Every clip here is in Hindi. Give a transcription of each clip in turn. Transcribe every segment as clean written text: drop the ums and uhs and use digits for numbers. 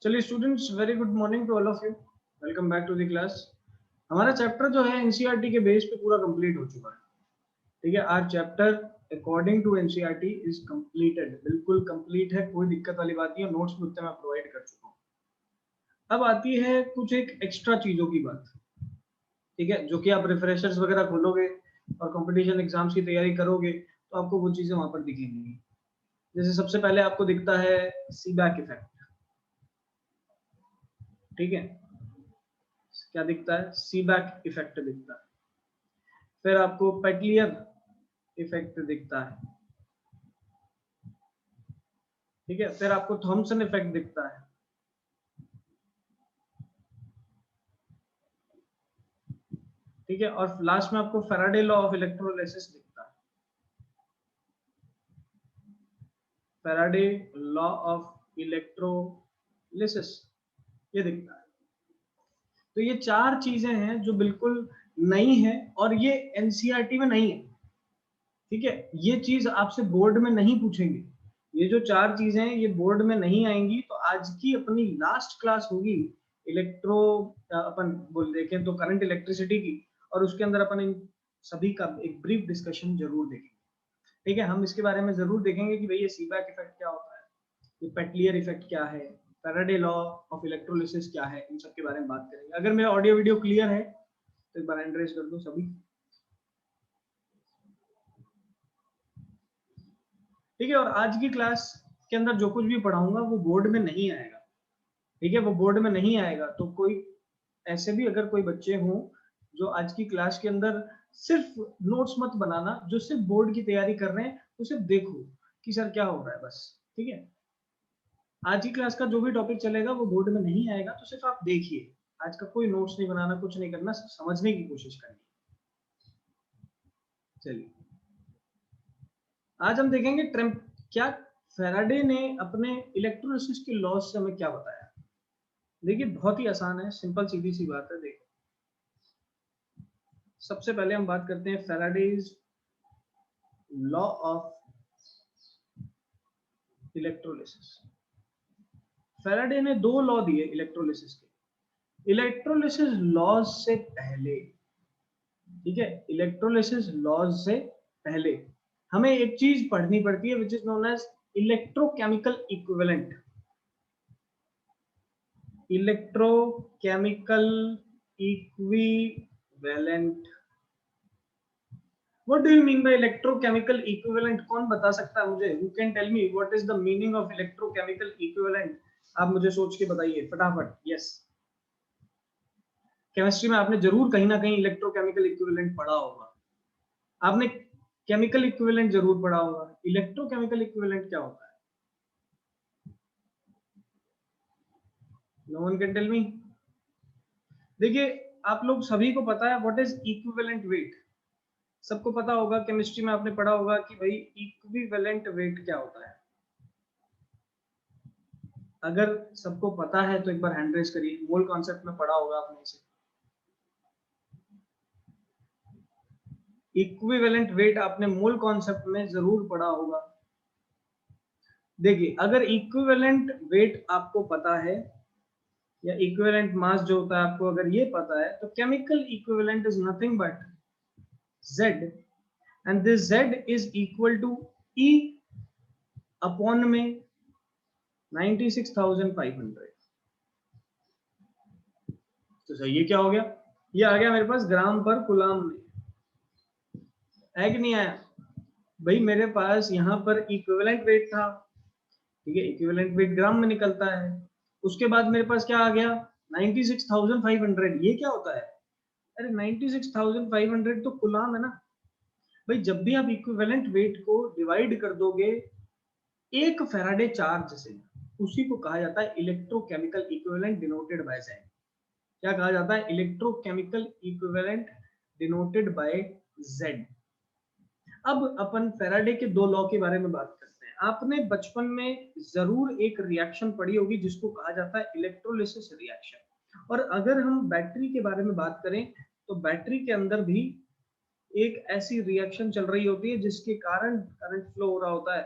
चलिए students, very good morning to all of you. Welcome back to the class. हमारा चैप्टर जो है एनसीईआरटी के बेस पे पूरा कंप्लीट हो चुका है। ठीक है, आज chapter according to NCERT is completed, बिल्कुल कंप्लीट है, कोई दिक्कत वाली बात नहीं है। नोट्स भी उतने मैं प्रोवाइड कर चुका हूँ। अब आती है कुछ एक एक्स्ट्रा चीजों की बात। ठीक है, जो कि आप रिफ्रेशर्स वगैरह खोलोगे और कंपटीशन एग्जाम्स की तैयारी करोगे तो आपको वो चीजें वहां पर दिखेंगी। जैसे सबसे पहले आपको दिखता है सीबैक इफेक्ट। ठीक है, क्या दिखता है? सीबैक इफेक्ट दिखता है। फिर आपको पेटलियर इफेक्ट दिखता है। ठीक है, फिर आपको थॉमसन इफेक्ट दिखता है। ठीक है, और लास्ट में आपको फैराडे लॉ ऑफ इलेक्ट्रोलिसिस दिखता है। फैराडे लॉ ऑफ इलेक्ट्रोलिसिस ये दिखता है। तो ये चार चीजें हैं जो बिल्कुल नई है और ये एनसीईआरटी में नहीं है। ठीक है, ये चीज आपसे बोर्ड में नहीं पूछेंगे। ये जो चार चीजें हैं ये बोर्ड में नहीं आएंगी। तो आज की अपनी लास्ट क्लास होगी इलेक्ट्रो, अपन बोल देखें तो करंट इलेक्ट्रिसिटी की, और उसके अंदर अपन इन सभी का एक ब्रीफ डिस्कशन जरूर देखेंगे। ठीक है, हम इसके बारे में जरूर देखेंगे कि भाई ये सीबैक इफेक्ट क्या होता है, ये पेटलियर इफेक्ट क्या है, फैराडे लॉ ऑफ इलेक्ट्रोलिसिस क्या है, इन सब के बारे में बात करेंगे। अगर मेरा ऑडियो वीडियो क्लियर है तो एक बार हैंड रेज कर दो सभी। ठीक है, और आज की क्लास के अंदर जो कुछ भी पढ़ाऊंगा वो बोर्ड में नहीं आएगा। ठीक है, वो बोर्ड में नहीं आएगा। तो कोई ऐसे भी अगर कोई बच्चे हों जो आज की क्लास के अंदर सिर्फ नोट्स मत बनाना, जो सिर्फ बोर्ड की तैयारी कर रहे हैं, तो सिर्फ देखो कि सर क्या हो रहा है बस। ठीक है, आज की क्लास का जो भी टॉपिक चलेगा वो बोर्ड में नहीं आएगा, तो सिर्फ आप देखिए। आज का कोई नोट्स नहीं बनाना, कुछ नहीं करना, सिर्फ समझने की कोशिश करनी। चलिए, आज हम देखेंगे क्या फैराडे ने अपने इलेक्ट्रोलिसिस के लॉज से हमें क्या बताया। देखिए, बहुत ही आसान है, सिंपल सीधी सी बात है। देखो, सबसे पहले हम बात करते हैं Faraday's law of electrolysis. Faraday ने दो लॉ दिए इलेक्ट्रोलिसिस के। इलेक्ट्रोलिसिस लॉज से पहले, ठीक है, इलेक्ट्रोलिसिस लॉज से पहले हमें एक चीज पढ़नी पड़ती है which is known as electrochemical equivalent. Electrochemical equivalent, What do you mean by electrochemical equivalent? कौन बता सकता है मुझे? Who can tell me what is the meaning of electrochemical equivalent? आप मुझे सोच के बताइए फटाफट। यस, केमिस्ट्री में आपने जरूर कहीं ना कहीं इलेक्ट्रोकेमिकल इक्विवेलेंट पढ़ा होगा। आपने केमिकल इक्विवेलेंट जरूर पढ़ा होगा। इलेक्ट्रोकेमिकल इक्विवेलेंट क्या होता है? No one can tell me. देखिए, आप लोग सभी को पता है व्हाट इज इक्विवेलेंट वेट। सबको पता होगा, केमिस्ट्री में आपने पढ़ा होगा कि भाई इक्विवेलेंट वेट क्या होता है। अगर सबको पता है तो एक बार हैंड रेज करिए। मोल कॉन्सेप्ट में पढ़ा होगा आपने इसे। इक्विवेलेंट वेट आपने मोल कॉन्सेप्ट में जरूर पढ़ा होगा। देखिए, अगर इक्विवेलेंट वेट आपको पता है या इक्विवेलेंट मास जो होता है आपको अगर ये पता है, तो chemical equivalent is nothing but Z, and this Z is equal to E upon में 96,500। तो सही, ये क्या हो गया? ये आ गया मेरे पास ग्राम पर कूलाम में, है कि नहीं आया? भाई मेरे पास यहाँ पर इक्विवेलेंट वेट था। ठीक है, इक्विवेलेंट वेट ग्राम में निकलता है। उसके बाद मेरे पास क्या आ गया? 96,500। ये क्या होता है? अरे 96,500 तो कूलाम है ना भाई। जब भी आप इक्विवेलेंट वेट को डिवाइड कर दोगे एक फैराडे चार्ज से, उसी को कहा जाता है electrochemical equivalent denoted by Z। क्या कहा जाता है? Electrochemical equivalent denoted by Z। अब अपन फैराडे के दो लॉ के बारे में बात करते हैं। आपने बचपन में जरूर एक रिएक्शन पढ़ी होगी जिसको कहा जाता है इलेक्ट्रोलिसिस रिएक्शन। और अगर हम बैटरी के बारे में बात करें तो बैटरी के अंदर भी एक ऐसी रिएक्शन चल रही होती है जिसके कारण करंट फ्लो हो रहा होता है,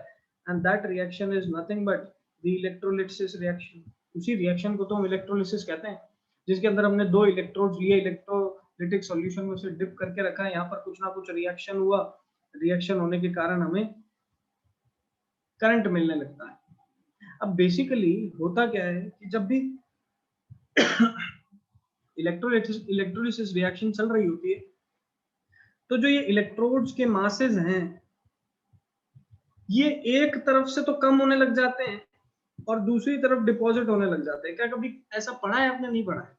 and that reaction is nothing but the electrolysis reaction. उसी रिएक्शन को तो हम इलेक्ट्रोलिसिस कहते हैं, जिसके अंदर हमने दो इलेक्ट्रोड्स लिए, इलेक्ट्रोलिटिक सॉल्यूशन में उसे डिप करके रखा है, यहाँ पर कुछ ना कुछ रिएक्शन हुआ, रिएक्शन होने के कारण हमें करंट मिलने लगता है। अब बेसिकली होता क्या है कि जब भी इलेक्ट्रोलिसिस रिएक्शन चल रही होती है, तो जो ये इलेक्ट्रोड्स के मासेस हैं, ये एक तरफ से तो कम होने लग जाते हैं और दूसरी तरफ डिपॉजिट होने लग जाते हैं। क्या कभी ऐसा पढ़ा है आपने? नहीं पढ़ा है?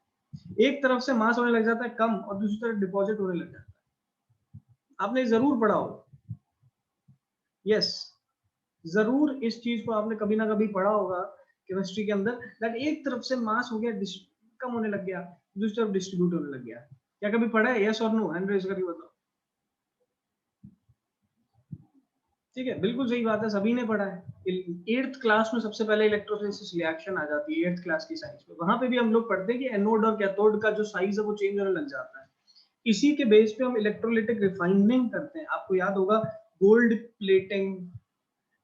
एक तरफ से मास होने लग जाता है कम और दूसरी तरफ डिपॉजिट होने लग जाता है। आपने जरूर पढ़ा हो, यस, जरूर इस चीज को आपने कभी ना कभी पढ़ा होगा केमिस्ट्री के अंदर, दैट एक तरफ से मास हो गया, कम होने लग गया, दूसरी तरफ डिस्ट्रीब्यूट होने लग गया। क्या कभी पढ़ा है? यस और नो, हैंड रेज करके बताओ। ठीक है, बिल्कुल सही बात है, सभी ने पढ़ा है। 8th क्लास में सबसे पहले इलेक्ट्रोलिसिस रिएक्शन आ जाती है 8th क्लास की साइंस में, वहां पे भी हम लोग पढ़ते हैं कि एनोड और कैथोड का जो साइज है वो चेंज होने लग जाता है। इसी के बेस पे हम इलेक्ट्रोलिटिक रिफाइनिंग करते हैं। आपको याद होगा गोल्ड प्लेटिंग,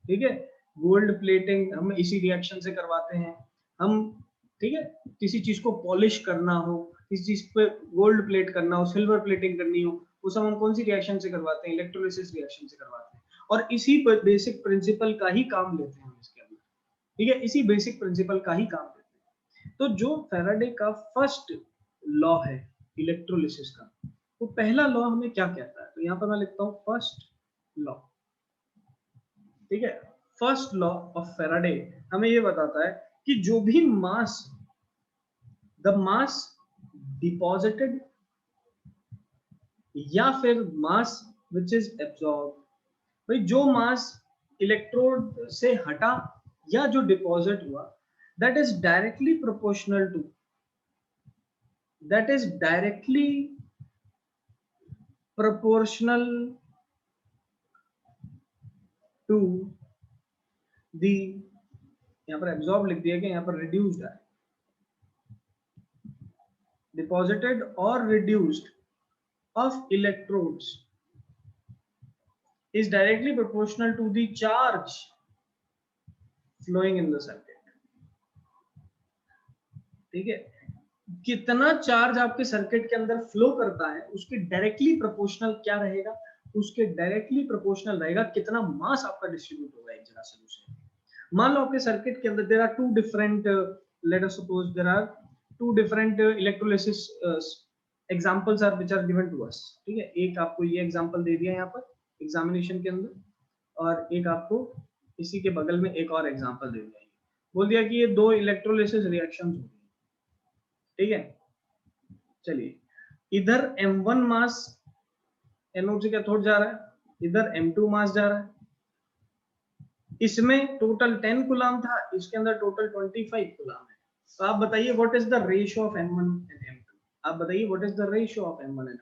ठीक है, गोल्ड प्लेटिंग हम इसी रिएक्शन से करवाते हैं हम, ठीक है। किसी चीज को पॉलिश करना हो, किसी चीज पे गोल्ड प्लेट करना हो, सिल्वर प्लेटिंग करनी हो, वो सब हम कौन सी रिएक्शन से करवाते हैं? इलेक्ट्रोलिसिस रिएक्शन से करवाते हैं। और इसी बेसिक प्रिंसिपल का ही काम लेते हैं हम इसके अंदर, ठीक है, इसी बेसिक प्रिंसिपल का ही काम लेते हैं। तो जो फैराडे का फर्स्ट लॉ है इलेक्ट्रोलिसिस का, वो पहला लॉ हमें क्या कहता है? तो यहाँ पर मैं लिखता हूँ फर्स्ट लॉ, ठीक है। फर्स्ट लॉ ऑफ फैराडे हमें ये बताता है कि जो भी मास, द मास डिपॉजिटेड या फिर मास विच इज एब्जॉर्ब, भाई जो मास इलेक्ट्रोड से हटा या जो डिपॉजिट हुआ, that is directly proportional to, that is directly proportional to the, यहाँ पर एब्जॉर्ब लिख दिया गया, यहाँ पर रिड्यूस्ड है, deposited or reduced of electrodes is directly proportional to the charge flowing in the circuit, ठीक है। कितना चार्ज आपके सर्किट के अंदर फ्लो करता है उसके डायरेक्टली प्रोपोर्शनल क्या रहेगा? उसके डायरेक्टली प्रोपोर्शनल रहेगा कितना मास आपका डिस्ट्रीब्यूट होगा एक जगह से दूसरे। मान लो आपके सर्किट के अंदर there are two different, let us suppose there are two different electrolysis examples are which are given to us, ठीक है। एक आपको ये एग्जांपल दे दिया यहाँ पर एग्जामिनेशन के अंदर, और एक आपको इसी के बगल में एक और एग्जांपल दे दिया, बोल दिया कि ये दो इलेक्ट्रोलिसिस रिएक्शंस हो गई, ठीक है। चलिए, इधर M1 मास एनोड से कैथोड जा रहा है, इधर M2 मास जा रहा है, इसमें टोटल 10 कूलम था, इसके अंदर टोटल 25 कूलम है। तो आप बताइए what is the ratio of M1 and M2? आप बताइए what is the ratio of M1 and M2?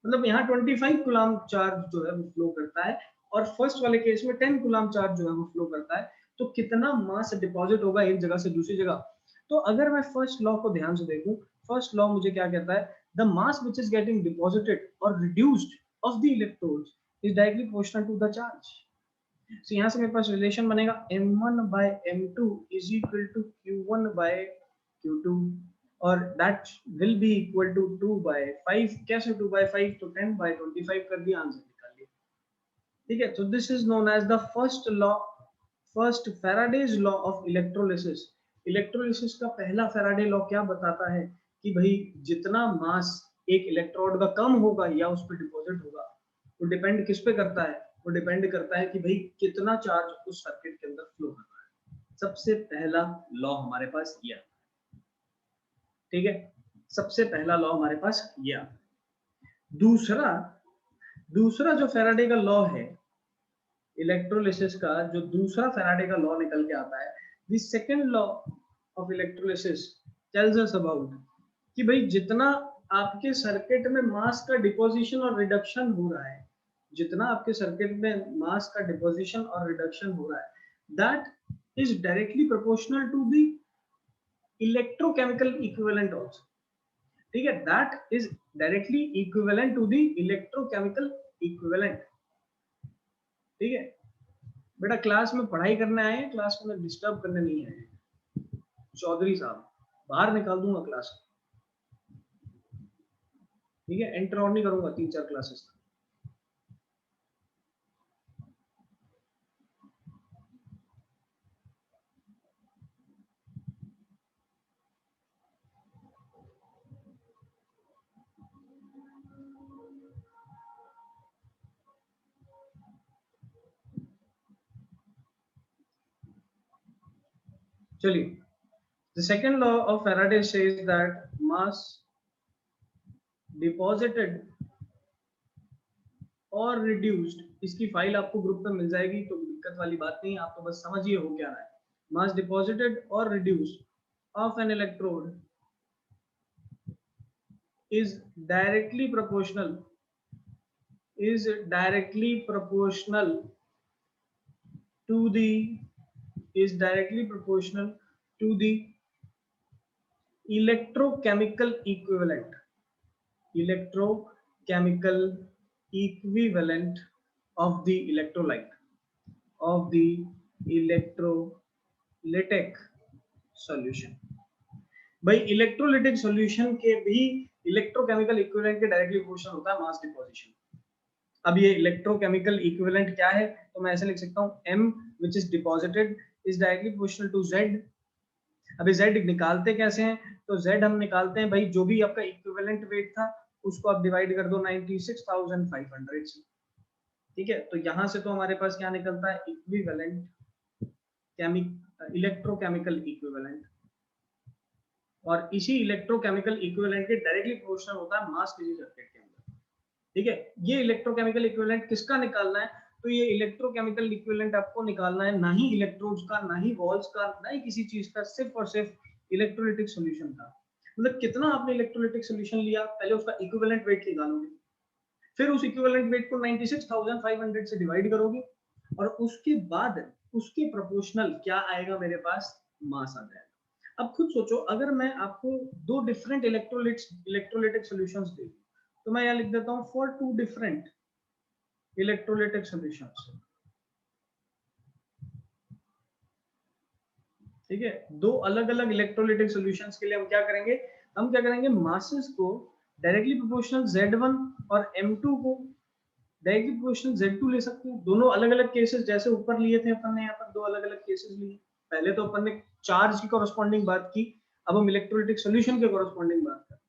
मतलब यहाँ 25 कूलम चार्ज जो है वो फ्लो करता है और फर्स्ट वाले केस में 10 कूलम चार्ज जो है वो फ्लो करता है। तो कितना मास डिपॉजिट होगा एक जगह से दूसरी जगह? तो अगर मैं फर्स्ट लॉ को ध्यान से देखूं, फर्स्ट लॉ मुझे क्या कहता है? The mass which is getting deposited और reduced of the electrodes is directly proportional to the charge. So यहाँ से मेरे पास रिलेशन बनेगा M1 by M2 is equal to Q1 by Q2 और that will be equal to 2 by 5। कैसे 2 by 5? तो 10 by 25 कर दिया, आंसर निकाल लिया, ठीक है। So this is known as the first law, first Faraday's law of electrolysis। Electrolysis का पहला फैराडे लॉ क्या बताता है कि भाई जितना मास एक इलेक्ट्रोड का कम होगा या उस पर डिपॉजिट होगा, वो डिपेंड किस पे करता है? वो डिपेंड करता है कि भाई कितना चार्ज उस सर्किट के अंदर फ्लो कर रहा है। सबसे पहला लॉ हमारे पास ये, ठीक है, सबसे पहला लॉ हमारे पास ये। दूसरा जो फैराडे का लॉ है इलेक्ट्रोलिसिस का, जो दूसरा फैराडे का लॉ निकल के आता है, the second law of electrolysis tells us about कि भाई जितना आपके सर्किट में मास का डिपोजिशन और रिडक्शन हो रहा है, जितना आपके सर्किट में मास का डिपोजिशन और रिडक्शन हो रहा है, that is directly proportional to the electrochemical equivalent also, ठीक है। That is directly equivalent to the electrochemical equivalent, ठीक है। बेटा क्लास में पढ़ाई करने आए हैं, क्लास में डिस्टर्ब करने नहीं आए, चौधरी साहब, बाहर निकाल दूंगा क्लास, ठीक है, एंटर और नहीं करूंगा 3-4 क्लासेस। चलिए, the second law of Faraday says that mass deposited और reduced, इसकी फाइल आपको ग्रुप पे मिल जाएगी तो दिक्कत वाली बात नहीं, आप तो बस समझिए हो क्या रहा है। मास डिपॉजिटेड और reduced of an electrode is directly proportional to the electrochemical equivalent of the electrolytic solution। भाई इलेक्ट्रोलिटिक सॉल्यूशन के भी इलेक्ट्रोकेमिकल इक्विवेलेंट के डायरेक्टली प्रोपोर्शनल होता है मास डिपोजिशन। अब ये इलेक्ट्रोकेमिकल इक्विवेलेंट क्या है, तो मैं ऐसे लिख सकता हूँ m which is deposited is directly proportional to z। अभी z निकालते कैसे हैं, तो z हम निकालते हैं भाई जो भी आपका इक्विवेलेंट वेट था उसको आप डिवाइड कर दो 96,500 से, ठीक है। तो यहां से तो हमारे पास क्या निकलता है, इक्विवेलेंट इलेक्ट्रोकेमिकल इक्विवेलेंट, और इसी इलेक्ट्रोकेमिकल इक्विवेलेंट के डायरेक्टली प्रोपोर्शनल होता है मास किसी सर्किट के अंदर, ठीक है। ये इलेक्ट्रोकेमिकल इक्विवेलेंट किसका निकालना है, तो ये इलेक्ट्रोकेमिकल इक्विवेलेंट आपको निकालना है ना ही इलेक्ट्रोड्स का, ना ही वॉल्स का, ना ही किसी चीज का, सिर्फ और सिर्फ इलेक्ट्रोलिटिक सॉल्यूशन का। मतलब कितना आपने इलेक्ट्रोलिटिक सॉल्यूशन लिया, पहले उसका इक्विवेलेंट वेट निकालोगे, फिर उस इक्विवेलेंट वेट को 96,500 से डिवाइड करोगे, और उसके बाद उसके प्रोपोर्शनल क्या आएगा मेरे पास, मास आ जाएगा। अब खुद सोचो, अगर मैं आपको दो डिफरेंट इलेक्ट्रोलिटिक सॉल्यूशंस दे, तो मैं यहाँ लिख देता हूँ for two different electrolytic solutions, ठीक है। दो अलग अलग इलेक्ट्रोलिटिक सॉल्यूशंस के लिए हम क्या करेंगे, मासेस को डायरेक्टली प्रोपोर्शनल Z1 और M2 को डायरेक्टली प्रोपोर्शनल Z2 ले सकते हैं। दोनों अलग अलग केसेस जैसे ऊपर लिए थे अपन ने, यहाँ पर दो अलग अलग केसेस लिए। पहले तो अपन ने चार्ज की कॉरेस्पॉन्डिंग बात की, अब हम इलेक्ट्रोलिटिक सॉल्यूशन के कॉरेस्पॉन्डिंग बात करें।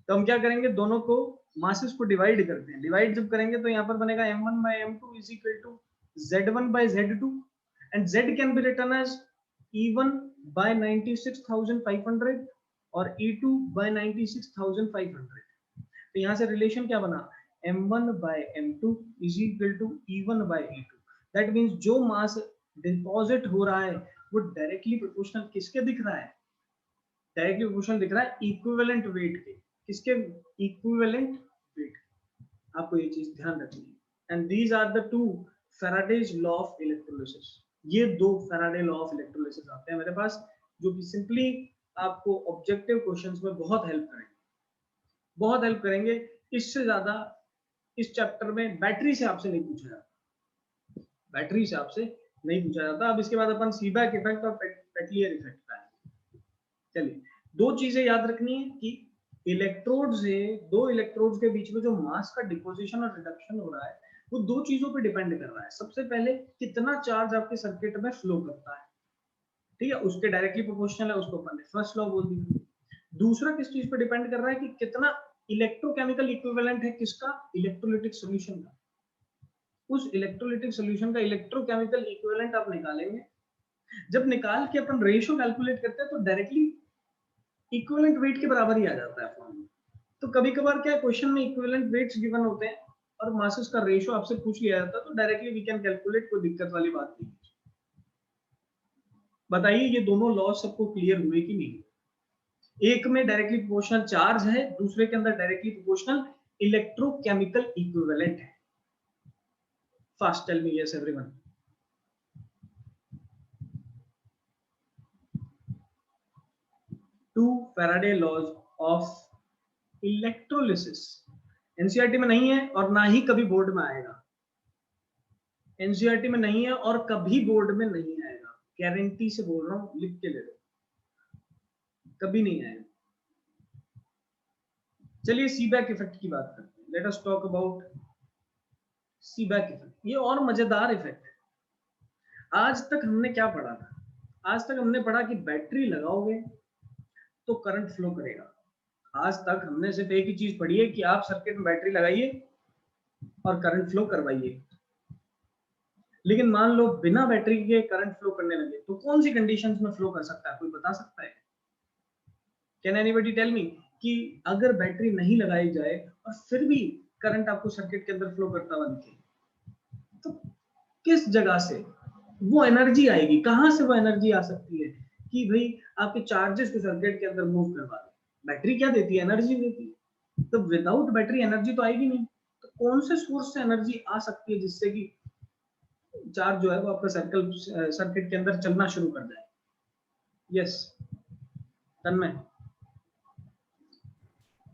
तो हम क्या करेंगे, दोनों को मासेस को डिवाइड करते हैं। डिवाइड जब करेंगे तो यहाँ पर बनेगा m1 by m2 is equal to z1 by z2 and z can be written as e1 by 96,500 और e2 by 96,500। तो यहाँ से रिलेशन क्या बना, m1 by m2 is equal to e1 by e2। That means जो मास डिपॉजिट हो रहा है वो डायरेक्टली प्रोपोर्शनल किसके दिख रहा है, डायरेक्टली प्रोपोर्शनल दिख रहा है इक्विवेलेंट वेट के। किसके, इक्विवेलेंट वेट। आपको ये चीज ध्यान रखनी है। And these are the two Faraday's law of electrolysis. ये दो फैराडे लॉ ऑफ इलेक्ट्रोलिसिस आते हैं मेरे पास, जो कि सिंपली आपको ऑब्जेक्टिव क्वेश्चंस में बहुत हेल्प करेंगे। इससे ज्यादा इस चैप्टर में बैटरी से आपसे नहीं पूछा जाता, अब इसके बाद अपन सीबैक इफेक्ट और पेटलियर इफेक्ट पे आएंगे। चलिए, दो चीजें याद रखनी है कि दो इलेक्ट्रोड्स के बीच में जो मास का डिपोजिशन और रिडक्शन हो रहा है वो दो चीजों पे डिपेंड कर रहा है। सबसे पहले कितना चार्ज आपके सर्किट में फ्लो करता है, ठीक है, उसके डायरेक्टली प्रोपोर्शनल है, उसको अपन ने फर्स्ट लॉ बोल दिया। दूसरा किस चीज पे डिपेंड कर रहा है कि कितना इलेक्ट्रोकेमिकल इक्विवेलेंट है किसका, इलेक्ट्रोलिटिक सॉल्यूशन का। उस इलेक्ट्रोलिटिक सॉल्यूशन का इलेक्ट्रोकेमिकल इक्विवेलेंट आप निकालेंगे। जब निकाल के अपन रेशियो कैलकुलेट करते हैं तो डायरेक्टली इक्विवेलेंट वेट के बराबर ही आ जाता है फॉर्मूला। तो कभी कभार क्या क्वेश्चन में इक्विवेलेंट वेट्स गिवन होते हैं और मासेस का रेशियो आपसे पूछ लिया जाता है, तो डायरेक्टली वी कैन कैलकुलेट, कोई दिक्कत वाली बात नहीं। बताइए ये दोनों लॉ सबको क्लियर हुए कि नहीं। एक में डायरेक्टली प्रोपोर्शनल चार्ज है, दूसरे के अंदर डायरेक्टली प्रोपोर्शनल इलेक्ट्रोकेमिकल इक्विवेलेंट है। Fast tell me yes everyone. Two Faraday laws of electrolysis NCERT में नहीं है और ना ही कभी बोर्ड में आएगा। एनसीईआरटी में नहीं है और कभी बोर्ड में नहीं आएगा, गारंटी से बोल रहा हूं, लिख के ले लो। कभी नहीं आएगा। चलिए सीबैक इफेक्ट की बात करते हैं। Let us talk about सीबैक effect. ये और मजेदार इफेक्ट है। आज तक हमने क्या पढ़ा था? आज तक हमने पढ़ा कि बैटरी लगाओगे तो करंट फ्लो करेगा। आज तक हमने सिर्फ एक ही चीज पढ़ी है कि आप सर्किट में बैटरी लगाइए और करंट फ्लो करवाइए। लेकिन मान लो बिना बैटरी के करंट फ्लो करने लगे तो कौन सी कंडीशंस में फ्लो कर सकता है? कोई बता सकता है? कैन एनीबॉडी टेल मी कि अगर बैटरी नहीं लगाई जाए और फिर भी करंट आपको सर्किट के अंदर फ्लो करता हुआ दिखे तो किस जगह से वो एनर्जी आएगी? कहां से वो एनर्जी आ सकती है कि भाई आपके चार्जेस को सर्किट के अंदर मूव करवा दे? बैटरी क्या देती है? एनर्जी देती है। तो विदाउट बैटरी एनर्जी तो आएगी नहीं। तो कौन से सोर्स से एनर्जी आ सकती है जिससे कि चार्ज जो है वो आपका सर्किट के अंदर चलना शुरू कर जाए? Yes Tanmay.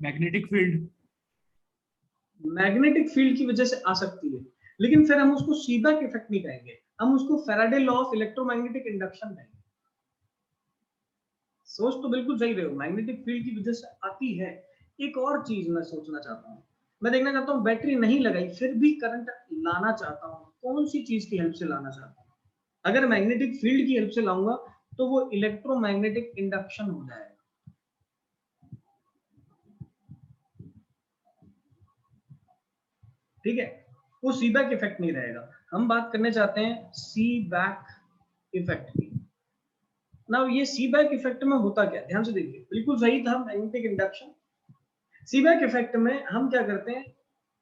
Magnetic field. Magnetic field की वजह से आ सकती है, लेकिन फिर हम उसको सीबैक इफेक्ट नहीं कहेंगे, हम उसको Faraday law of electromagnetic induction कहेंगे। सोच तो बिल्कुल सही रहे हो, मैग्नेटिक फील्ड की वजह से आती है। एक और चीज मैं सोचना चाहता हूँ, मैं देखना चाहता हूँ बैटरी नहीं लगाई फिर भी करंट लाना चाहता हूँ, कौन सी चीज की हेल्प से लाना चाहता हूँ? अगर मैग्नेटिक फील्ड की हेल्प से लाऊंगा तो वो इलेक्ट्रोमैग्नेटिक इंडक्शन हो जाएगा। ठीक है, वो सीबैक इफेक्ट नहीं रहेगा। हम बात करने चाहते हैं सीबैक इफेक्ट की। ना ये सीबैक इफेक्ट में होता क्या? ध्यान से देखिए, बिल्कुल सही था मैग्नेटिक इंडक्शन। सीबैक इफेक्ट में हम क्या करते हैं?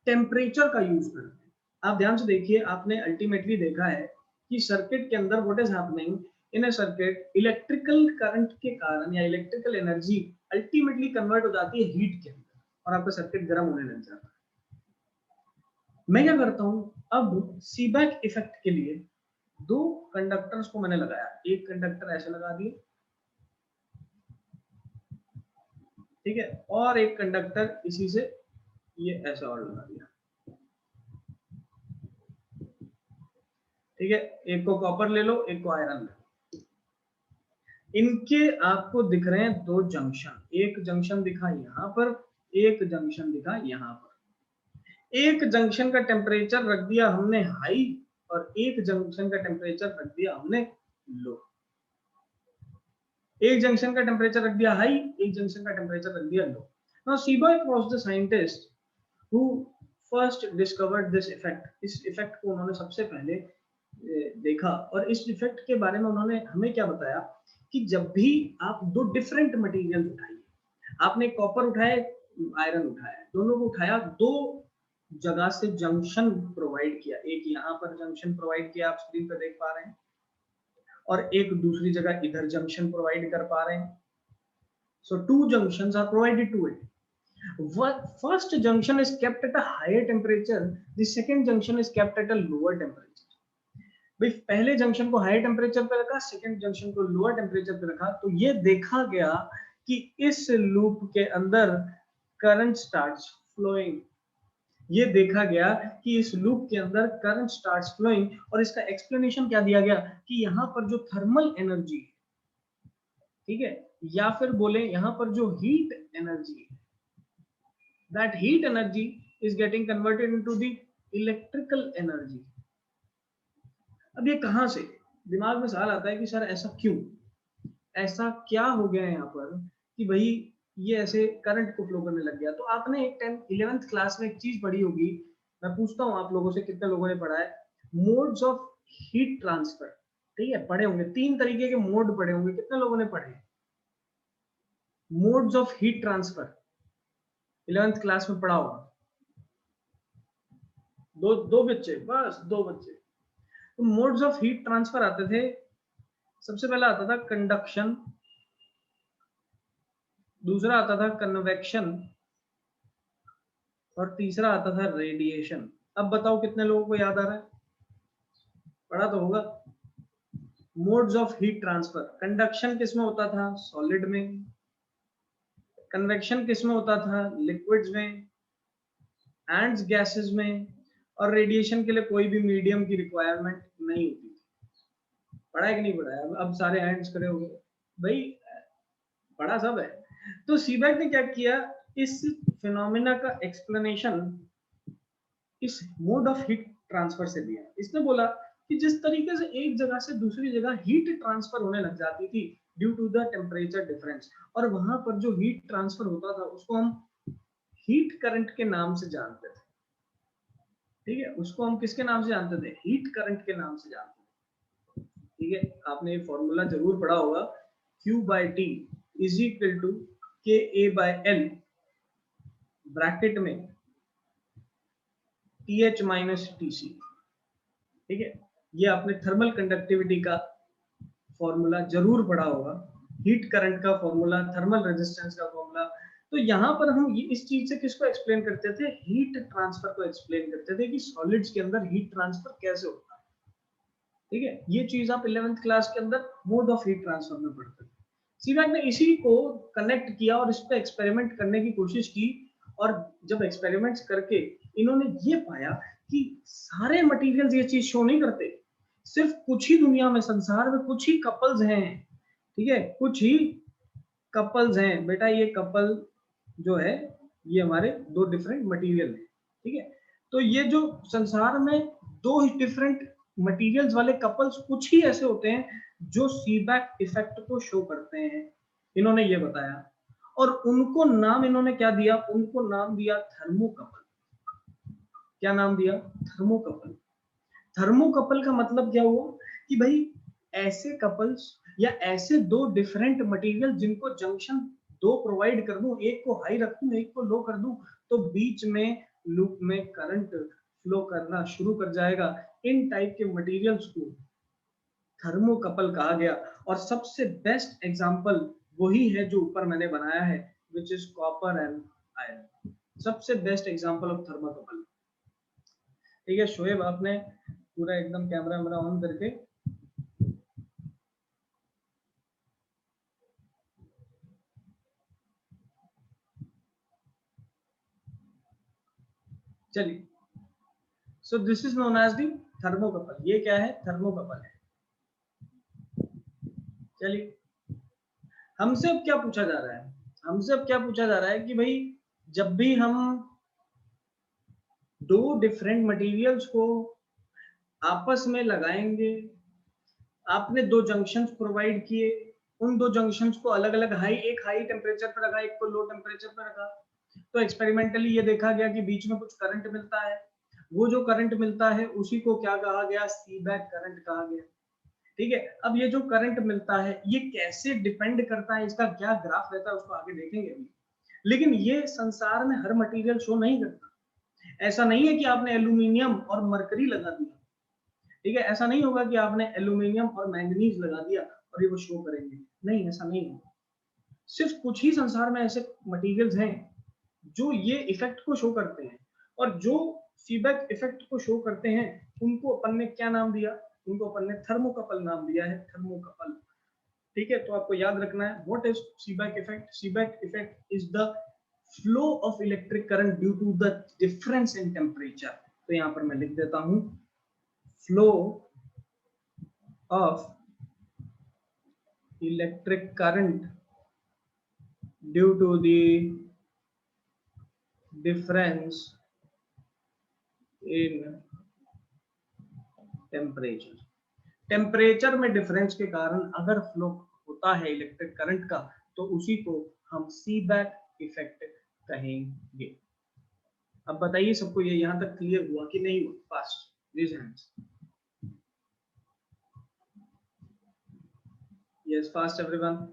टेम्परेचर का यूज करते हैं। आप ध्यान से देखिए, आपने अल्टीमेटली देखा है कि सर्किट के अंदर what is happening in a circuit, electrical current के कारण या इलेक्ट्रिकल एनर्जी अल्टीमेटली कन्वर्ट हो जाती है हीट के अंदर और आपका सर्किट गर्म होने लग जाता है। मैं क्या करता हूं, अब सीबैक इफेक्ट के लिए दो कंडक्टर्स को मैंने लगाया, एक कंडक्टर ऐसे लगा दिए, ठीक है, और एक कंडक्टर इसी से ये ऐसा और लगा दिया, ठीक है। एक को कॉपर ले लो, एक को आयरन ले लो। इनके आपको दिख रहे हैं दो जंक्शन, एक जंक्शन दिखा यहां पर, एक जंक्शन दिखा यहां पर। एक जंक्शन का टेम्परेचर रख दिया हमने हाई और एक जंक्शन का टेम्परेचर रख दिया हमने लो। एक जंक्शन का टेम्परेचर रख दिया हाई, एक जंक्शन का टेम्परेचर रख दिया लो। Now Seebeck was the scientist who first discovered this effect. इस इफेक्ट को उन्होंने सबसे पहले देखा और इस इफेक्ट के बारे में उन्होंने हमें क्या बताया कि जब भी आप दो डिफरेंट मटेरियल उठाइए, आपने कॉपर उठाया, आयरन उठाया, दोनों को उठाया, दो जगह से जंक्शन प्रोवाइड किया, एक यहाँ पर जंक्शन प्रोवाइड किया, आप स्क्रीन पर देख पा रहे हैं, और एक दूसरी जगह इधर जंक्शन प्रोवाइड कर पा रहे हैं। So two junctions are provided to it. First junction is kept at a higher temperature. The second junction is kept at a lower temperature. भाई पहले जंक्शन को हाई टेम्परेचर पे रखा, सेकंड जंक्शन को लोअर टेम्परेचर पे रखा, तो ये देखा गया कि इस लूप के अंदर करंट स्टार्ट्स फ्लोइंग। ये देखा गया कि इस लूप के अंदर करंट स्टार्ट्स फ्लोइंग, और इसका एक्सप्लेनेशन क्या दिया गया कि यहाँ पर जो थर्मल एनर्जी, ठीक है, या फिर बोले यहाँ पर जो heat energy, that heat energy is getting converted into the electrical energy. अब ये कहां से? दिमाग में सवाल आता है कि सर ऐसा क्यों, ऐसा क्या हो गया यहाँ पर कि भाई ये ऐसे करंट को फ्लो करने लग गया? तो आपने 10th 11th क्लास में एक चीज पढ़ी होगी, मैं पूछता हूँ आप लोगों से कितने लोगों ने पढ़ा है, मोड्स ऑफ हीट ट्रांसफर। ठीक है, पढ़े होंगे, 3 तरीके के मोड पढ़े होंगे, कितने लोगों ने पढ़े modes of heat transfer? 11th class में पढ़ा होगा। दो बच्चे, बस 2 बच्चे। तो मोड्स ऑफ हीट ट्रांसफर आते थे, सबसे पहला आता था कंडक्शन, दूसरा आता था कन्वेक्शन, और तीसरा आता था रेडिएशन। अब बताओ कितने लोगों को याद आ रहा है? पढ़ा तो होगा। Modes of heat transfer, conduction किस में होता था? सॉलिड में। कन्वेक्शन किस में होता था? लिक्विड्स में एंड गैसेस में। और रेडिएशन के लिए कोई भी मीडियम की रिक्वायरमेंट नहीं होती थी। पढ़ा है कि नहीं पढ़ा है? अब सारे हैंड्स खड़े हो गए भाई। पढ़ा सब है। तो सीबैक ने क्या किया, इस फिनोमेना का एक्सप्लेनेशन इस मोड ऑफ हीट ट्रांसफर से दिया। इसने बोला कि जिस तरीके से एक जगह से दूसरी जगह हीट ट्रांसफर होने लग जाती थी due to the temperature difference, और वहां पर जो हीट ट्रांसफर होता था उसको हम हीट करंट के नाम से जानते थे। ठीक है, उसको हम किसके नाम से जानते थे, हीट करंट के नाम से जानते थे। ठीक है, आपने ये फॉर्मूला जरूर पढ़ा होगा, Q by T is equal to K A by L bracket में TH माइनस TC। ठीक है, ये आपने थर्मल कंडक्टिविटी का फॉर्मूला जरूर पढ़ा होगा, हीट करंट का फॉर्मूला, थर्मल रेजिस्टेंस का फॉर्मूला। तो यहाँ पर हम इस चीज से किसको एक्सप्लेन करते थे, हीट ट्रांसफर को एक्सप्लेन करते थे कि सॉलिड्स के अंदर हीट ट्रांसफर कैसे होता है। ठीक है, ये चीज आप 11th क्लास के अंदर मोड ऑफ हीट ट्रांसफर में पढ़ते थे। सीबैक ने इसी को कनेक्ट किया और इस पे एक्सपेरिमेंट करने की कोशिश की, और जब एक्सपेरिमेंट्स करके इन्होंने ये पाया कि सारे मटेरियल्स ये चीज शो नहीं करते, सिर्फ कुछ ही दुनिया में, संसार में कुछ ही कपल्स हैं। ठीक है, कुछ ही कपल्स हैं बेटा, ये कपल जो है ये हमारे दो डिफरेंट मटेरियल है। ठीक है, तो ये जो संसार में दो डिफरेंट मटेरियल्स वाले कपल्स कुछ ही ऐसे होते हैं जो सीबैक इफेक्ट को शो करते हैं, इन्होंने ये बताया। और उनको नाम इन्होंने क्या दिया, उनको नाम दिया थर्मोकपल। क्या नाम दिया, थर्मोकपल। थर्मोकपल का मतलब क्या हुआ कि भाई ऐसे कपल्स या ऐसे दो डिफरेंट मटेरियल जिनको जंक्शन दो प्रोवाइड कर दूं, एक को हाई रख दूं एक को लो कर दूं, तो बीच में लूप में करंट फ्लो करना शुरू कर जाएगा। इन टाइप के मटेरियल्स को थर्मोकपल कहा गया। और सबसे बेस्ट एग्जांपल वही है जो ऊपर मैंने बनाया है, which is copper and iron. सबसे बेस्ट एग्जांपल ऑफ थर्मोकपल। ठीक है शोएब, आपने पूरा एकदम कैमरा मेरा ऑन करके चलिए। So this is known as the thermocouple. ये क्या है, थर्मोकपल है। चलिए, हमसे अब क्या पूछा जा रहा है, हमसे अब क्या पूछा जा रहा है कि भाई जब भी हम दो डिफरेंट मटेरियल्स को आपस में लगाएंगे, आपने दो जंक्शंस प्रोवाइड किए, उन दो जंक्शंस को अलग अलग एक हाई टेम्परेचर पर रखा, एक को लो टेम्परेचर पर रखा, तो एक्सपेरिमेंटली ये देखा गया कि बीच में कुछ करंट मिलता है। वो जो करंट मिलता है उसी को क्या कहा गया, सीबैक करंट कहा गया। ठीक है, अब ये जो करंट मिलता है ये कैसे डिपेंड करता है, इसका क्या ग्राफ रहता है उसको आगे देखेंगे अभी। लेकिन ये संसार में हर मटेरियल शो नहीं करता। ऐसा नहीं है कि आपने एल्यूमिनियम और मरकरी लगा दिया, ठीक है, ऐसा नहीं होगा कि आपने एल्यूमिनियम और मैंगनीज लगा दिया और ये वो शो करेंगे, नहीं ऐसा नहीं होगा। सिर्फ कुछ ही संसार में ऐसे मटेरियल्स हैं जो ये इफेक्ट को शो करते हैं, और जो सीबैक इफेक्ट को शो करते हैं उनको अपन ने क्या नाम दिया, उनको अपन ने थर्मोकपल नाम दिया है, थर्मोकपल। ठीक है, तो आपको याद रखना है what is Seebeck effect. Seebeck effect is the flow of electric current due to the difference in temperature. तो यहाँ पर मैं लिख देता हूं, flow of electric current due to the difference in temperature. Temperature में डिफरेंस के कारण अगर फ्लो होता है इलेक्ट्रिक करंट का, तो उसी को हम सीबैक इफेक्ट कहेंगे। अब बताइए सबको ये यहां तक क्लियर हुआ कि नहीं हुआ, fast raise hands. Yes fast everyone.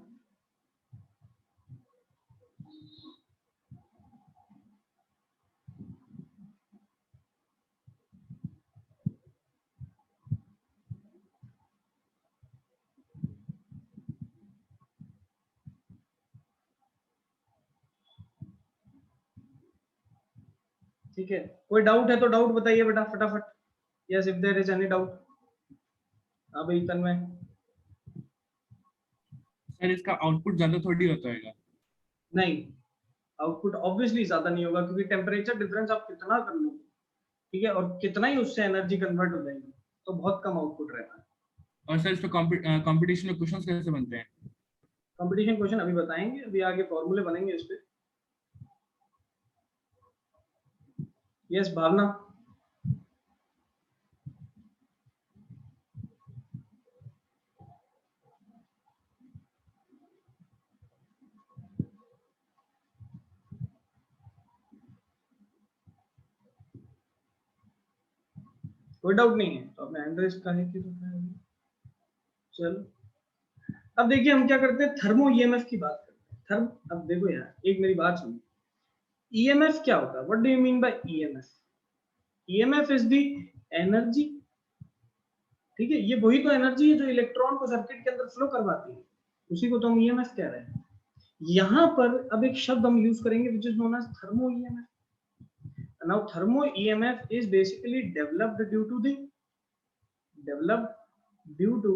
ठीक है, कोई डाउट है तो डाउट बताइए बेटा फटाफट। Yes if there is any doubt. हाँ भाई तन्मय। सर इसका आउटपुट ज्यादा थोड़ी होता है। नहीं, आउटपुट ऑब्वियसली ज्यादा नहीं होगा, क्योंकि टेम्परेचर डिफरेंस आप कितना कर लो, ठीक है, और कितना ही उससे एनर्जी कन्वर्ट हो जाएगी, तो बहुत कम आउटपुट रहता है। और सर इस पे कंपटीशन में क्वेश्चंस कैसे बनते हैं? कंपटीशन क्वेश्चन अभी बताएंगे, अभी आगे फॉर्मूले बनेंगे इस पे। यस भावना। कोई डाउट नहीं है तो अपने एड्रेस का है कि चलो अब देखिए हम क्या करते हैं, थर्मो ईएमएफ की बात करते हैं। थर्म अब देखो यार एक मेरी बात सुनो, ईएमएफ क्या होता है, what do you mean by EMF? EMF is the energy, ठीक है, ये वही तो एनर्जी है जो इलेक्ट्रॉन को सर्किट के अंदर फ्लो करवाती है, उसी को तो हम ईएमएफ कह रहे हैं। यहाँ पर अब एक शब्द हम यूज करेंगे which is known as thermo EMF. Now thermo EMF is basically developed due to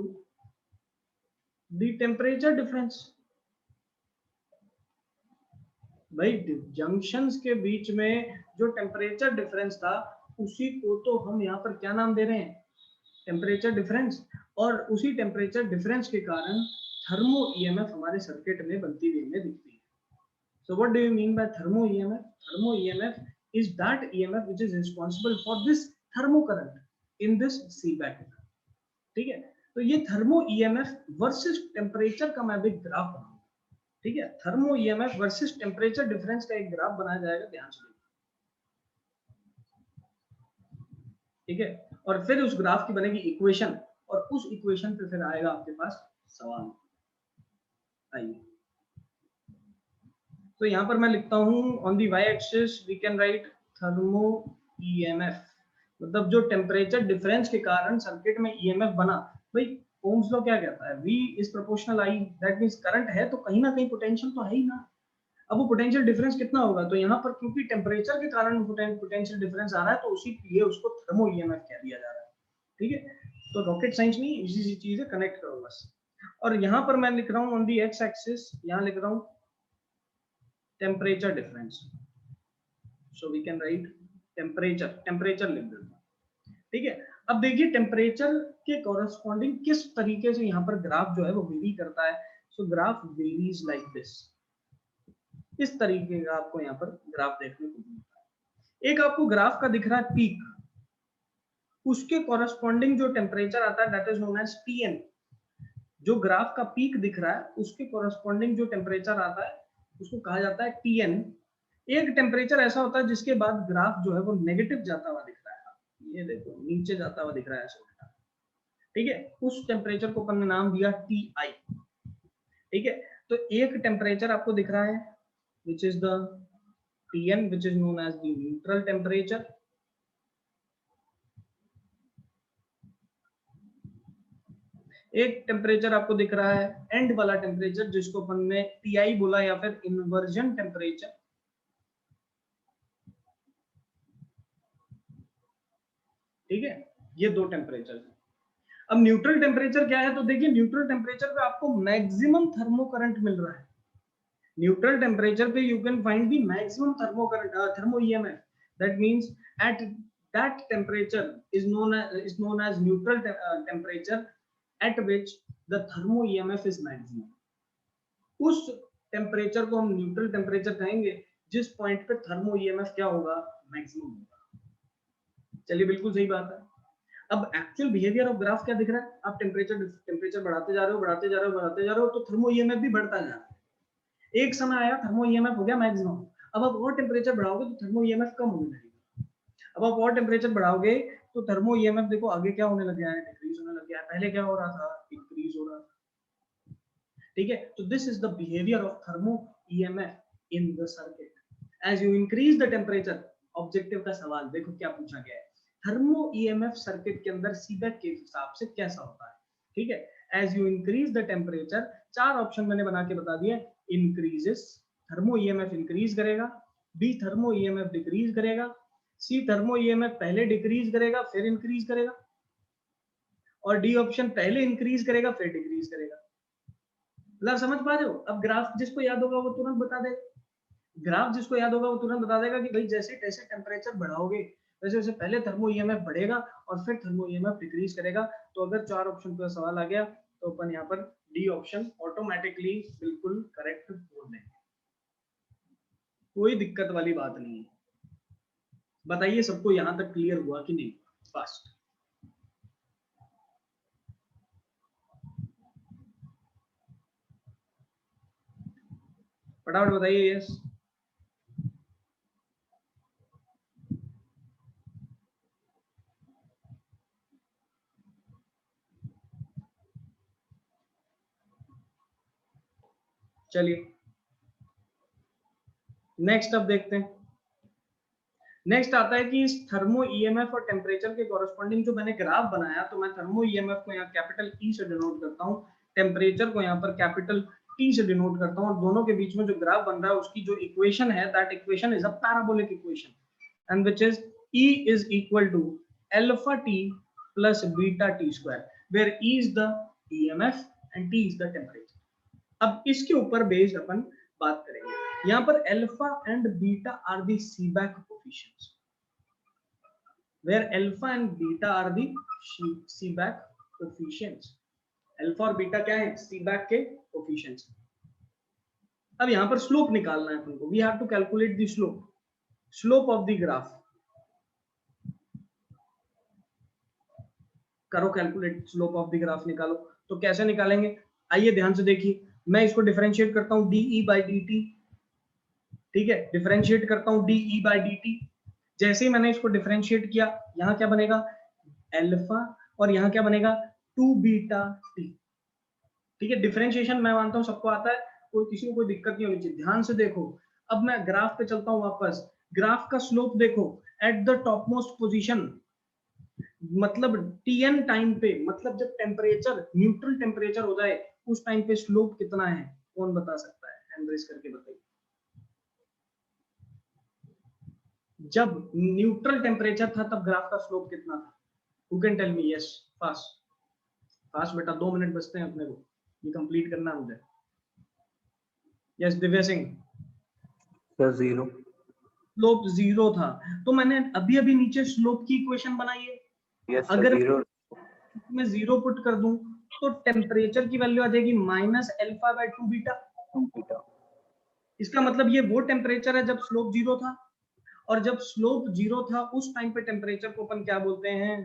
the temperature difference। भाई जंक्शंस के बीच में जो टेम्परेचर डिफरेंस था उसी को तो हम यहाँ पर क्या नाम दे रहे हैं, टेम्परेचर डिफरेंस। और उसी टेम्परेचर डिफरेंस के कारण थर्मो ईएमएफ हमारे सर्किट में बनती हुई हमें दिखती है। So what do you mean by thermo EMF? Thermo EMF is that EMF which is responsible for this thermocurrent in this Seebeck। ठीक है, तो ये थर्मो ईएमएफ वर्सेस टेम्परेचर का मैं भी ग्राफ बनाऊंगा। ठीक है, thermo EMF versus temperature difference का एक ग्राफ बनाया जाएगा, ध्यान से। ठीक है, और फिर उस ग्राफ की बनेगी इक्वेशन, और उस इक्वेशन पे फिर आएगा आपके पास सवाल। आइए, तो यहाँ पर मैं लिखता हूँ on the Y axis we can write thermo EMF, मतलब जो टेम्परेचर डिफरेंस के कारण सर्किट में ईएमएफ बना। भाई ओम्स लॉ क्या कहता है, V is proportional I, that means current है तो कहीं ना कहीं पोटेंशियल तो है ही ना। अब वो पोटेंशियल डिफरेंस कितना होगा, तो यहाँ पर क्योंकि टेम्परेचर के कारण पोटेंशियल डिफरेंस आ रहा है तो उसी लिए उसको थर्मो ईएमएफ कह दिया जा रहा है। ठीक है, तो रॉकेट साइंस नहीं, इजी सी चीज है, कनेक्ट करो बस। और यहाँ पर मैं लिख रहा हूँ ऑन दी एक्स एक्सिस, यहाँ लिख रहा हूँ temperature difference, so we can write temperature लिख देते हैं। ठीक है, अब देखिए टेम्परेचर के कॉरेस्पॉन्डिंग किस तरीके से यहाँ पर ग्राफ जो है वो वेरी करता है। सो ग्राफ वेरीज लाइक दिस, इस तरीके का आपको यहाँ पर ग्राफ देखने को मिलता है। एक आपको ग्राफ का दिख रहा है पीक, उसके कॉरेस्पॉन्डिंग जो टेम्परेचर आता है that is known as Tn। जो ग्राफ का पीक दिख रहा है उसके कॉरेस्पॉन्डिंग जो टेम्परेचर आता है उसको कहा जाता है Tn। एक टेम्परेचर ऐसा होता है जिसके बाद ग्राफ जो है वो नेगेटिव जाता हुआ दिख रहा है, ये देखो नीचे जाता हुआ दिख रहा है ऐसा। ठीक है, उस टेम्परेचर को अपन ने नाम दिया Ti। ठीक है, तो एक टेम्परेचर आपको दिख रहा है which is the Tn which is known as the neutral temperature. एक टेम्परेचर आपको दिख रहा है एंड वाला टेम्परेचर जिसको अपन ने Ti बोला या फिर इन्वर्जन टेम्परेचर। ठीक है, ये दो टेम्परेचर है। अब न्यूट्रल टेम्परेचर क्या है, तो देखिए न्यूट्रल टेम्परेचर पे आपको मैक्सिमम थर्मो करंट मिल रहा है। न्यूट्रल टेम्परेचर पे you can find the maximum thermo current, thermo EMF. That means at that temperature is known as neutral temperature at which the thermo EMF is maximum। उस टेम्परेचर को हम न्यूट्रल टेम्परेचर कहेंगे जिस पॉइंट पे थर्मो ईएमएफ क्या होगा, मैक्सिमम होगा। चलिए बिल्कुल सही बात है। अब एक्चुअल बिहेवियर ऑफ ग्राफ क्या दिख रहा है, आप टेम्परेचर बढ़ाते जा रहे हो बढ़ाते जा रहे हो बढ़ाते जा रहे हो तो थर्मो ईएमएफ भी बढ़ता जा रहा है। एक समय आया थर्मो ईएमएफ हो गया मैक्सिमम, अब आप और टेम्परेचर बढ़ाओगे तो थर्मो ईएमएफ कम होने लगेगा। अब आप और टेम्परेचर बढ़ाओगे तो थर्मो ईएमएफ देखो आगे क्या होने लग गया है, डिक्रीज होने लग गया है। पहले क्या हो रहा था, इंक्रीज हो रहा था। ठीक है, तो this is the behaviour of thermo EMF in the circuit as you increase the temperature. Objective का सवाल देखो क्या पूछा गया है, थर्मो ईएमएफ सर्किट के अंदर सीबेक के हिसाब से कैसा होता है। ठीक है, as you increase the temperature, चार ऑप्शन मैंने बना के बता दिए। इंक्रीजेस, थर्मो ईएमएफ इंक्रीज करेगा। बी थर्मो ईएमएफ डिक्रीज करेगा। सी थर्मो ईएमएफ पहले डिक्रीज करेगा फिर इंक्रीज करेगा। और डी ऑप्शन पहले इंक्रीज करेगा फिर डिक्रीज करेगा। मतलब समझ पा रहे हो। अब ग्राफ जिसको याद होगा वो तुरंत बता देगा, ग्राफ जिसको याद होगा वो तुरंत बता देगा कि भाई जैसे जैसे टेम्परेचर बढ़ाओगे वैसे वैसे पहले थर्मो ईएमएफ बढ़ेगा और फिर थर्मो ईएमएफ डिक्रीज करेगा। तो अगर चार ऑप्शन का सवाल आ गया तो अपन यहाँ पर डी ऑप्शन ऑटोमेटिकली बिल्कुल करेक्ट बोल देंगे, कोई दिक्कत वाली बात नहीं है। बताइए सबको यहां तक क्लियर हुआ कि नहीं? फास्ट फटाफट बताइए। यस चलिए नेक्स्ट अब देखते हैं। नेक्स्ट आता है कि इस थर्मो ईएमएफ और टेम्परेचर के कॉरेस्पॉन्डिंग जो मैंने ग्राफ बनाया, तो मैं थर्मो ईएमएफ को यहाँ कैपिटल ई से डिनोट करता हूँ, टेम्परेचर को यहाँ पर कैपिटल टी से डिनोट करता हूँ, और दोनों के बीच में जो ग्राफ बन रहा है उसकी जो इक्वेशन है, that equation is a parabolic equation and which is E is equal to alpha t plus beta t square where E is the EMF and T is the temperature। अब इसके ऊपर बेस्ड अपन बात करेंगे। यहाँ पर alpha and beta are the Seebeck coefficients, where alpha and beta are the Seebeck coefficients. Alpha और बीटा क्या है? सीबैक के कोफिशिएंट्स। अब यहाँ पर स्लोप निकालना है अपन को। We have to calculate the slope of the graph. करो calculate, slope of the graph निकालो। तो कैसे निकालेंगे? आइए ध्यान से देखिए, मैं इसको डिफरेंशिएट करता हूं डीई बाई डी टी। ठीक है, डिफरेंशिएट करता हूं डीई बाई डी टी। जैसे ही मैंने इसको डिफरेंशिएट किया, यहाँ क्या बनेगा? अल्फा, और यहाँ क्या बनेगा? 2 बीटा टी। ठीक है, डिफरेंशिएशन मैं मानता हूँ सबको आता है, कोई किसी को कोई दिक्कत नहीं होनी चाहिए। ध्यान से देखो, अब मैं ग्राफ पे चलता हूँ वापस। ग्राफ का स्लोप देखो, at the top most position, मतलब Tn टाइम पे, मतलब जब टेम्परेचर न्यूट्रल टेम्परेचर हो जाए उस टाइम पे स्लोप कितना है? कौन बता सकता है? हैंड रेज करके बताइए। जब न्यूट्रल टेम्परेचर था तब ग्राफ का स्लोप कितना था? Who can tell me? Yes fast fast बेटा, 2 मिनट बचते हैं अपने को, ये कंप्लीट करना है मुझे। Yes Divya Singh. Sir 0। Slope 0 था, तो मैंने अभी अभी नीचे स्लोप की इक्वेशन बनाई है। यस सर, अगर 0 मैं 0 पुट कर दूं तो टेम्परेचर की वैल्यू आ जाएगी माइनस अल्फा बाय 2 बीटा। इसका मतलब ये वो टेम्परेचर है जब स्लोप 0 था, और जब स्लोप 0 था उस टाइम पे टेम्परेचर को अपन क्या बोलते हैं?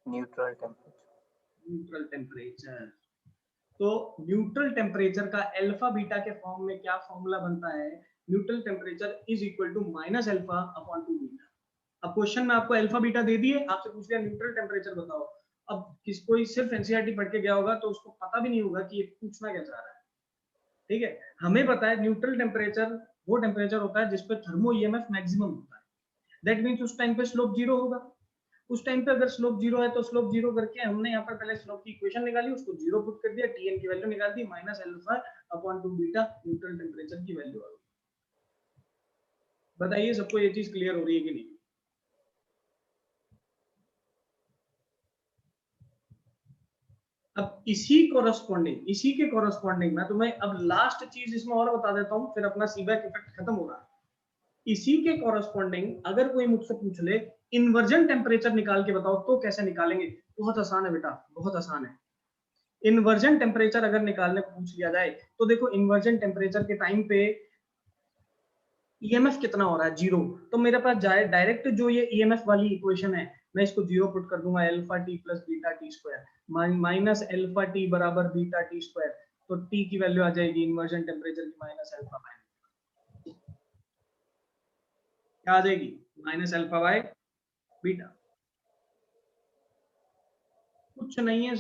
Neutral temperature. Neutral temperature. तो न्यूट्रल टेम्परेचर का अल्फा बीटा के फॉर्म में क्या फॉर्मूला बनता है? Neutral temperature is equal to minus alpha upon 2 beta. अब क्वेश्चन में आपको अल्फा बीटा दे दिए, आपसे पूछ लिया न्यूट्रल टेम्परेचर बताओ। अब किसको सिर्फ एनसीईआरटी पढ़ के गया होगा तो उसको पता भी नहीं होगा कि ये पूछना क्या चाह रहा है। ठीक है, हमें पता है न्यूट्रल टेम्परेचर वो टेम्परेचर होता है जिसपे थर्मो ईएमएफ मैक्सिमम होता है। दैट मींस उस टाइम पे स्लोप 0 होगा। उस टाइम पे अगर स्लोप 0 है तो स्लोप 0 करके हमने यहाँ पर पहले स्लोप की इक्वेशन निकाली, उसको 0 पुट कर दिया, टीएन की वैल्यू निकाल दी, minus alpha upon 2 beta neutral temperature की वैल्यू आ गई। बताइए सबको ये चीज क्लियर हो रही है कि नहीं? अब इसी के कॉरेस्पॉन्डिंग मैं तुम्हें अब लास्ट चीज इसमें और बता देता हूं, फिर अपना सीबैक इफेक्ट खत्म हो रहा है। इसी के कॉरेस्पॉन्डिंग अगर कोई मुझसे पूछ ले इन्वर्जन टेम्परेचर निकाल के बताओ, तो कैसे निकालेंगे? बहुत आसान है बेटा, बहुत आसान है। इन्वर्जन टेम्परेचर अगर निकालने को पूछ लिया जाए तो देखो, इन्वर्जन टेम्परेचर के टाइम पे ईएमएफ कितना हो रहा है? 0। तो मेरे पास जाए डायरेक्ट जो ये ईएमएफ वाली इक्वेशन है, मैं इसको 0 पुट कर दूंगा, alpha T plus beta T square minus alpha T बराबर बीटा टी स्क्वायर। तो टी की वैल्यू आ जाएगी इन्वर्जन टेम्परेचर की माइनस अल्फा बाय, क्या आ जाएगी? Minus alpha by beta. कुछ नहीं है।